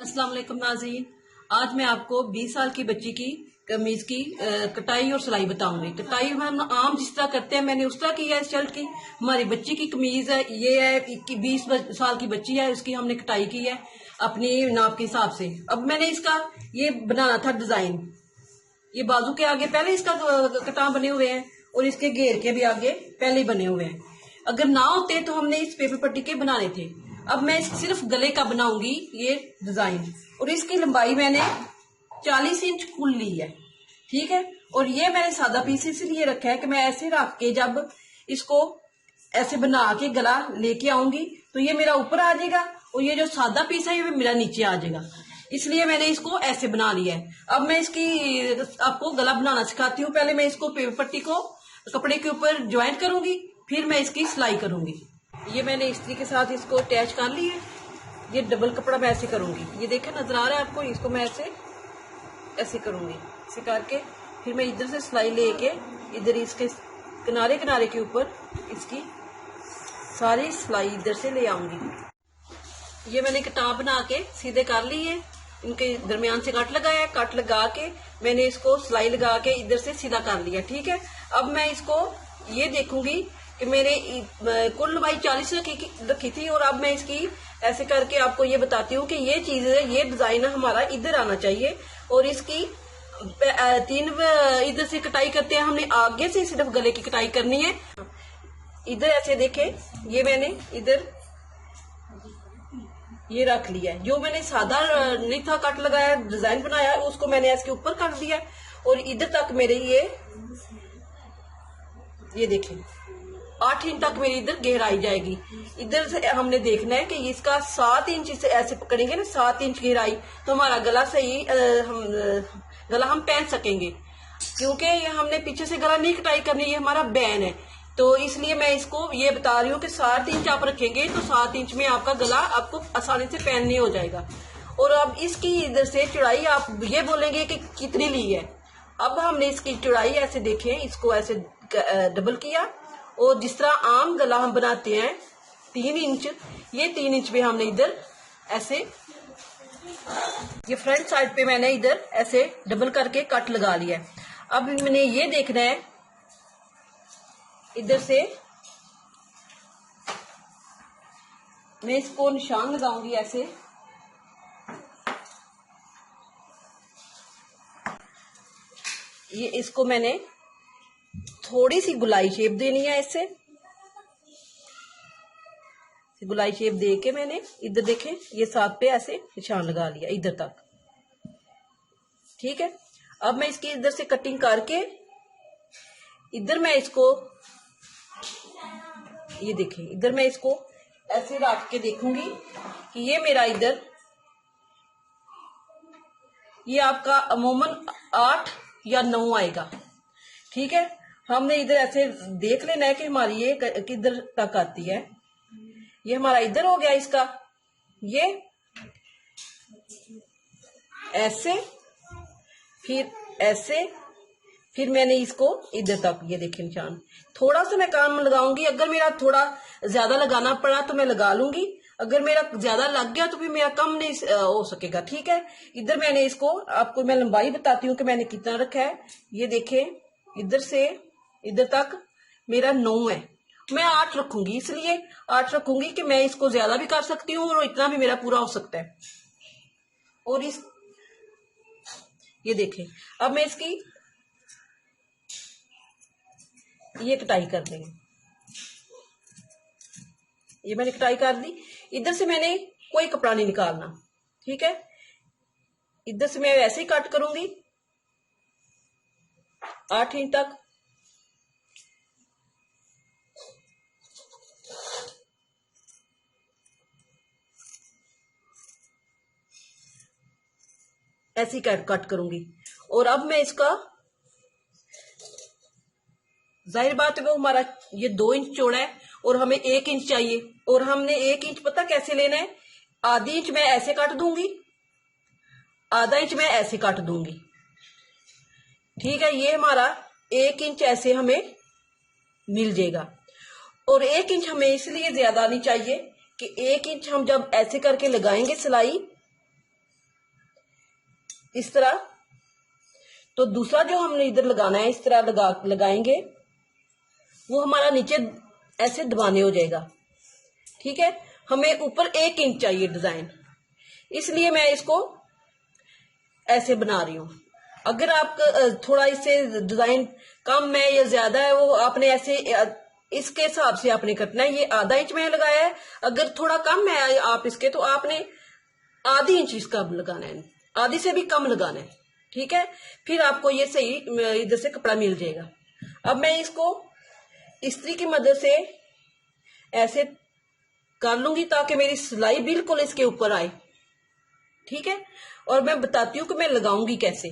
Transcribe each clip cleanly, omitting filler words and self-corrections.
अस्सलाम वालेकुम नाज़रीन। आज मैं आपको 20 साल की बच्ची की कमीज की कटाई और सिलाई बताऊंगी। कटाई हम आम जिस तरह करते हैं मैंने उस तरह की है। शर्ट की हमारी बच्ची की कमीज है, ये है 20 साल की बच्ची है, उसकी हमने कटाई की है अपनी नाप के हिसाब से। अब मैंने इसका ये बनाना था डिजाइन, ये बाजू के आगे पहले इसका कटाव बने हुए हैं और इसके घेर के भी आगे पहले ही बने हुए हैं। अगर ना होते तो हमने इस पेपर पट्टी के बनाने थे। अब मैं सिर्फ गले का बनाऊंगी ये डिजाइन, और इसकी लंबाई मैंने 40 इंच कुल ली है, ठीक है। और ये मैंने सादा पीस इसलिए रखा है कि मैं ऐसे रख के जब इसको ऐसे बना के गला लेके आऊंगी तो ये मेरा ऊपर आ जाएगा और ये जो सादा पीस है ये मेरा नीचे आ जाएगा, इसलिए मैंने इसको ऐसे बना लिया है। अब मैं इसकी आपको गला बनाना सिखाती हूँ। पहले मैं इसको पेपर पट्टी को कपड़े के ऊपर ज्वाइंट करूंगी, फिर मैं इसकी सिलाई करूंगी। ये मैंने इस्त्री के साथ इसको अटैच कर ली है। ये डबल कपड़ा मैं ऐसे करूंगी, ये देखे नजर आ रहा है आपको। इसको मैं ऐसे करूंगी, ऐसे करके फिर मैं इधर से सिलाई लेके इधर इसके किनारे किनारे के ऊपर इसकी सारी सिलाई इधर से ले आऊंगी। ये मैंने कटाव बना के सीधे कर ली है, इनके दरमियान से कट लगाया है। कट लगा के मैंने इसको सिलाई लगा के इधर से सीधा कर लिया, ठीक है। अब मैं इसको ये देखूंगी कि मेरे कुल लंबाई 40 रखी थी, और अब मैं इसकी ऐसे करके आपको ये बताती हूँ कि ये चीज ये डिजाइन हमारा इधर आना चाहिए। और इसकी 3 इधर से कटाई करते हैं हमने, आगे से सिर्फ गले की कटाई करनी है। इधर ऐसे देखे, ये मैंने इधर ये रख लिया है। जो मैंने सादा नहीं था कट लगाया डिजाइन बनाया उसको मैंने इसके ऊपर कर दिया, और इधर तक मेरे ये देखें 8 इंच तक मेरी इधर गहराई जाएगी। इधर से हमने देखना है कि इसका 7 इंच से ऐसे पकड़ेंगे ना, 7 इंच गहराई, तो हमारा गला सही गला हम पहन सकेंगे। क्योंकि हमने पीछे से गला नहीं कटाई करनी, ये हमारा बैन है, तो इसलिए मैं इसको ये बता रही हूँ कि 7 इंच आप रखेंगे तो 7 इंच में आपका गला आपको आसानी से पहनने हो जाएगा। और अब इसकी इधर से चौड़ाई आप ये बोलेंगे कि कितनी ली है। अब हमने इसकी चौड़ाई ऐसे देखें, इसको ऐसे डबल किया, और जिस तरह आम गला हम बनाते हैं 3 इंच, ये 3 इंच पे हमने इधर ऐसे ये फ्रंट साइड पे मैंने इधर ऐसे डबल करके कट लगा लिया है। अब मैंने ये देखना है इधर से मैं इसको निशान लगाऊंगी ऐसे, ये इसको मैंने थोड़ी सी गुलाई शेप देनी है। इससे गुलाई शेप दे के मैंने इधर देखें ये 7 पे ऐसे निशान लगा लिया इधर तक, ठीक है। अब मैं इसकी इधर से कटिंग करके इधर मैं इसको ये देखें इधर मैं इसको ऐसे रख के देखूंगी कि ये मेरा इधर ये आपका अमूमन 8 या 9 आएगा, ठीक है। हमने इधर ऐसे देख लेना है कि हमारी ये किधर तक आती है। ये हमारा इधर हो गया, इसका ये ऐसे फिर ऐसे, फिर मैंने इसको इधर तक ये देखिए निशान। थोड़ा सा मैं काम लगाऊंगी, अगर मेरा थोड़ा ज्यादा लगाना पड़ा तो मैं लगा लूंगी, अगर मेरा ज्यादा लग गया तो फिर मेरा कम नहीं हो सकेगा, ठीक है। इधर मैंने इसको आपको मैं लंबाई बताती हूँ कि मैंने कितना रखा है। ये देखें इधर से इधर तक मेरा 9 है, मैं 8 रखूंगी, इसलिए 8 रखूंगी कि मैं इसको ज्यादा भी कर सकती हूँ और इतना भी मेरा पूरा हो सकता है। और ये देखें अब मैं इसकी ये कटाई कर देंगे, ये मैंने कटाई कर दी। इधर से मैंने कोई कपड़ा नहीं निकालना, ठीक है। इधर से मैं वैसे ही कट करूंगी 8 इंच तक। ऐसे ही कट करूंगी। और अब मैं इसका जाहिर बात है वो हमारा ये 2 इंच चौड़ा है और हमें 1 इंच चाहिए, और हमने 1 इंच पता कैसे लेना है, आधी इंच मैं ऐसे काट दूंगी, आधा इंच मैं ऐसे काट दूंगी, ठीक है। ये हमारा 1 इंच ऐसे हमें मिल जाएगा। और 1 इंच हमें इसलिए ज्यादा नहीं चाहिए कि 1 इंच हम जब ऐसे करके लगाएंगे सिलाई इस तरह। तो दूसरा जो हमने इधर लगाना है, इस तरह लगाएंगे, वो हमारा नीचे ऐसे दबाने हो जाएगा। ठीक है, हमें ऊपर 1 इंच चाहिए डिजाइन, इसलिए मैं इसको ऐसे बना रही हूं। अगर आप थोड़ा इससे डिजाइन कम है या ज्यादा है, वो आपने ऐसे इसके हिसाब से आपने कटना है। ये आधा इंच मैंने लगाया है, अगर थोड़ा कम है आप इसके, तो आपने आधी इंच इसका लगाना है, आधी से भी कम लगाना है। ठीक है, फिर आपको ये सही इधर से कपड़ा मिल जाएगा। अब मैं इसको इस्त्री की मदद से ऐसे कर लूंगी ताकि मेरी सिलाई बिल्कुल इसके ऊपर आए। ठीक है, और मैं बताती हूँ कि मैं लगाऊंगी कैसे।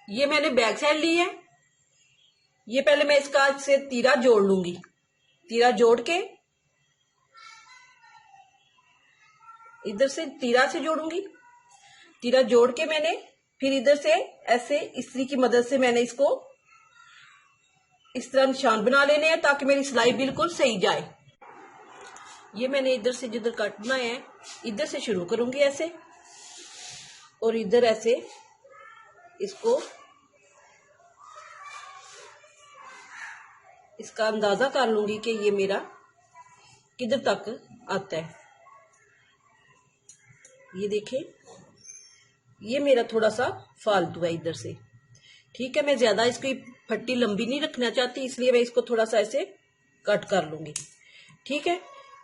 ये मैंने बैक साइड ली है, ये पहले मैं इसका से तीरा जोड़ लूंगी। तीरा जोड़ के इधर से तीरा से जोड़ूंगी, तीरा जोड़ के मैंने फिर इधर से ऐसे इस्त्री की मदद से मैंने इसको इस तरह निशान बना लेने हैं ताकि मेरी सिलाई बिल्कुल सही जाए। ये मैंने इधर से जिधर काटना है, इधर से शुरू करूंगी ऐसे, और इधर ऐसे इसको इसका अंदाजा कर लूंगी कि ये मेरा किधर तक आता है। ये देखें, ये मेरा थोड़ा सा फालतू है इधर से। ठीक है, मैं ज्यादा इसकी फट्टी लंबी नहीं रखना चाहती, इसलिए मैं इसको थोड़ा सा ऐसे कट कर लूंगी। ठीक है,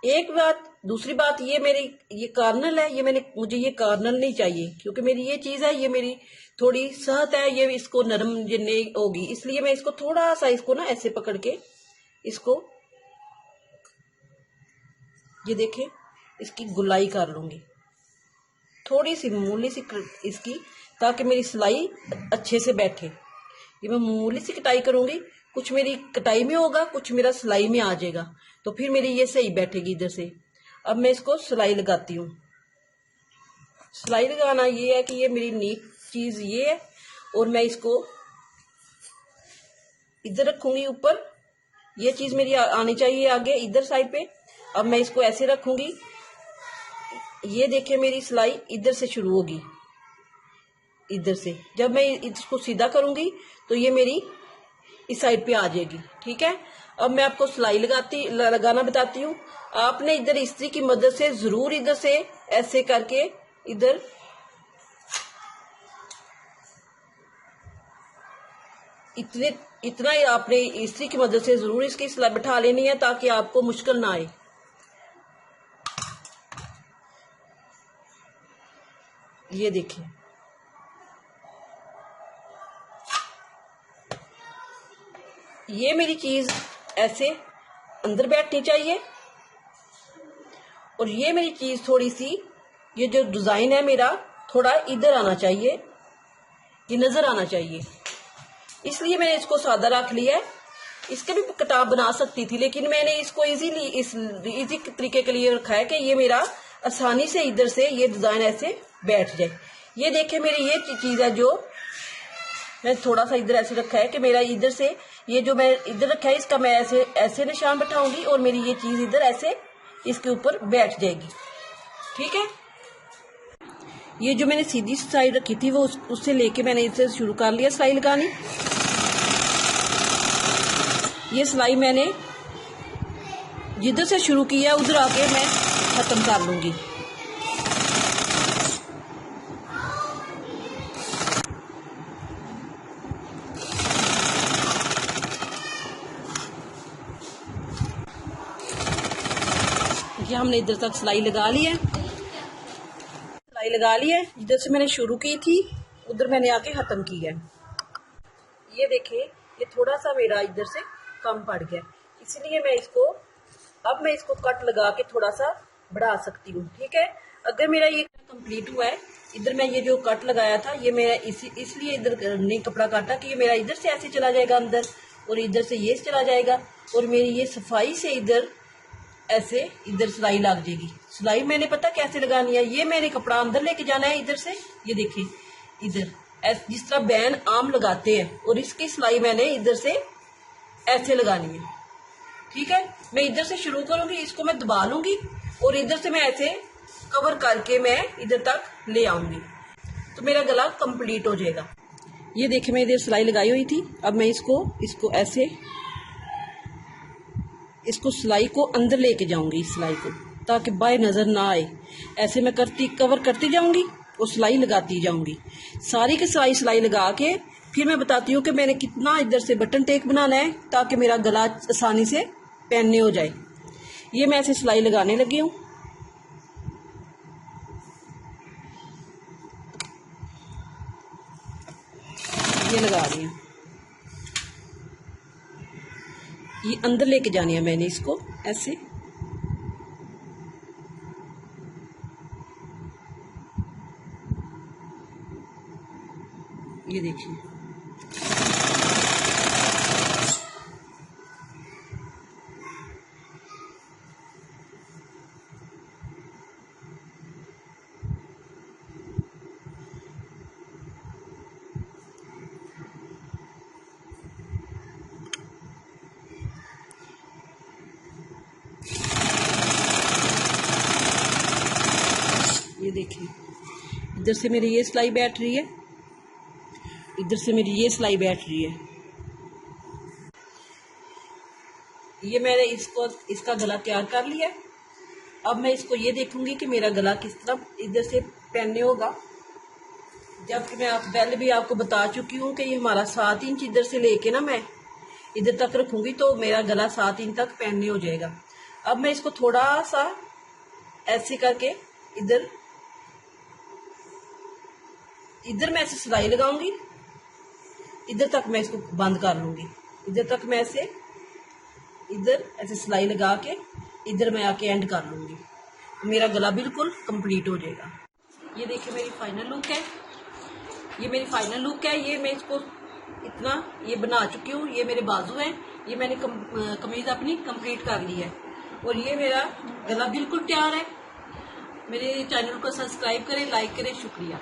एक बात। दूसरी बात, ये मेरी ये कार्नल है, मुझे ये कार्नल नहीं चाहिए, क्योंकि मेरी ये चीज है, ये मेरी थोड़ी सहत है, ये इसको नरम जिन्ने होगी, इसलिए मैं इसको थोड़ा सा इसको ना ऐसे पकड़ के इसको, ये देखें, इसकी गुलाई कर लूंगी थोड़ी सी मामूली सी इसकी, ताकि मेरी सिलाई अच्छे से बैठे। ये मैं मामूली सी कटाई करूंगी, कुछ मेरी कटाई में होगा, कुछ मेरा सिलाई में आ जाएगा, तो फिर मेरी ये सही बैठेगी इधर से। अब मैं इसको सिलाई लगाती हूँ। सिलाई लगाना ये है कि ये मेरी नीक चीज ये है, और मैं इसको इधर रखूंगी ऊपर, ये चीज मेरी आनी चाहिए आगे इधर साइड पे। अब मैं इसको ऐसे रखूंगी, ये देखिए मेरी सिलाई इधर से शुरू होगी, इधर से। जब मैं इसको सीधा करूंगी तो ये मेरी इस साइड पे आ जाएगी। ठीक है, अब मैं आपको सिलाई लगाना बताती हूँ। आपने इधर इस्त्री की मदद से जरूर इधर से ऐसे करके इधर इतना ही आपने इस्त्री की मदद से जरूर इसकी सिलाई बिठा लेनी है, ताकि आपको मुश्किल ना आए। ये देखिए, ये मेरी चीज ऐसे अंदर बैठनी चाहिए, और ये मेरी चीज थोड़ी सी, ये जो डिजाइन है मेरा थोड़ा इधर आना चाहिए, ये नजर आना चाहिए, इसलिए मैंने इसको सादा रख लिया है। इसके भी किताब बना सकती थी, लेकिन मैंने इसको इजी तरीके के लिए रखा है कि ये मेरा आसानी से इधर से ये डिजाइन ऐसे बैठ जाए। ये देखे मेरी ये चीज है जो मैं थोड़ा सा इधर ऐसे रखा है कि मेरा इधर से ये जो मैं इधर रखा है, इसका मैं ऐसे ऐसे निशान बैठाऊंगी, और मेरी ये चीज इधर ऐसे इसके ऊपर बैठ जाएगी। ठीक है, ये जो मैंने सीधी साइड रखी थी वो उससे लेके मैंने इससे शुरू कर लिया सिलाई लगानी। ये सिलाई मैंने जिधर से शुरू किया उधर आके मैं खत्म कर लूंगी। ये हमने इधर तक सिलाई लगा ली है, सिलाई लगा ली है। जिधर से मैंने शुरू की थी उधर मैंने आके खत्म किया है। ये देखिए, ये थोड़ा सा मेरा इधर से कम पड़ गया, इसलिए मैं इसको कट लगा के थोड़ा सा बढ़ा सकती हूँ। ठीक है, अगर मेरा ये कंप्लीट हुआ है, इधर मैं ये जो कट लगाया था ये मैं इसलिए इधर नहीं कपड़ा काटा कि ये मेरा इधर से ऐसे चला जाएगा अंदर, और इधर से ये चला जाएगा, और मेरी ये सफाई से इधर ऐसे इधर सिलाई लग जाएगी। सिलाई मैंने पता कैसे लगानी है, ये मैंने कपड़ा अंदर लेके जाना है इधर से, ये देखिए इधर जिस तरह बैन आम लगाते हैं, और इसकी सिलाई मैंने इधर से ऐसे लगानी है। ठीक है, मैं इधर से शुरू करूंगी, इसको मैं दबा लूंगी, और इधर से मैं ऐसे कवर करके मैं इधर तक ले आऊंगी। तो मेरा गला कंप्लीट हो जाएगा। ये देखिए मैं इधर सिलाई लगाई हुई थी। अब मैं इसको ऐसे इसको सिलाई को अंदर लेके जाऊंगी, इस सिलाई को, ताकि बाहर नजर ना आए। ऐसे मैं कवर करती जाऊंगी और सिलाई लगाती जाऊंगी। सारी की सारी सिलाई लगा के फिर मैं बताती हूँ कि मैंने कितना इधर से बटन टेक बनाना है ताकि मेरा गला आसानी से पहनने हो जाए। ये मैं ऐसे सिलाई लगाने लगी हूँ। ये लगा रही हूँ। ये अंदर लेके जानी है मैंने इसको ऐसे। ये देखिए ये देखिए इधर से मेरी ये सिलाई बैठ रही है, इधर से मेरी ये सिलाई बैठ रही है। ये मैंने इसका गला तैयार कर लिया। अब मैं इसको ये देखूंगी कि मेरा गला किस तरह इधर से पहनने होगा। जबकि मैं पहले भी आपको बता चुकी हूँ कि ये हमारा 7 इंच इधर से लेके ना मैं इधर तक रखूंगी तो मेरा गला 7 इंच तक पहनने हो जाएगा। अब मैं इसको थोड़ा सा ऐसे करके इधर मैं ऐसे सिलाई लगाऊंगी, इधर तक मैं इसको बंद कर लूंगी। इधर तक मैं इधर ऐसे सिलाई लगा के इधर मैं आके एंड कर लूंगी। मेरा गला बिल्कुल कंप्लीट हो जाएगा। ये देखिए मेरी फाइनल लुक है। ये मेरी फाइनल लुक है। ये मैं इसको इतना ये बना चुकी हूँ। ये मेरे बाजू हैं। ये मैंने कमीज अपनी कंप्लीट कर ली है और ये मेरा गला बिल्कुल तैयार है। मेरे चैनल को सब्सक्राइब करें, लाइक करें। शुक्रिया।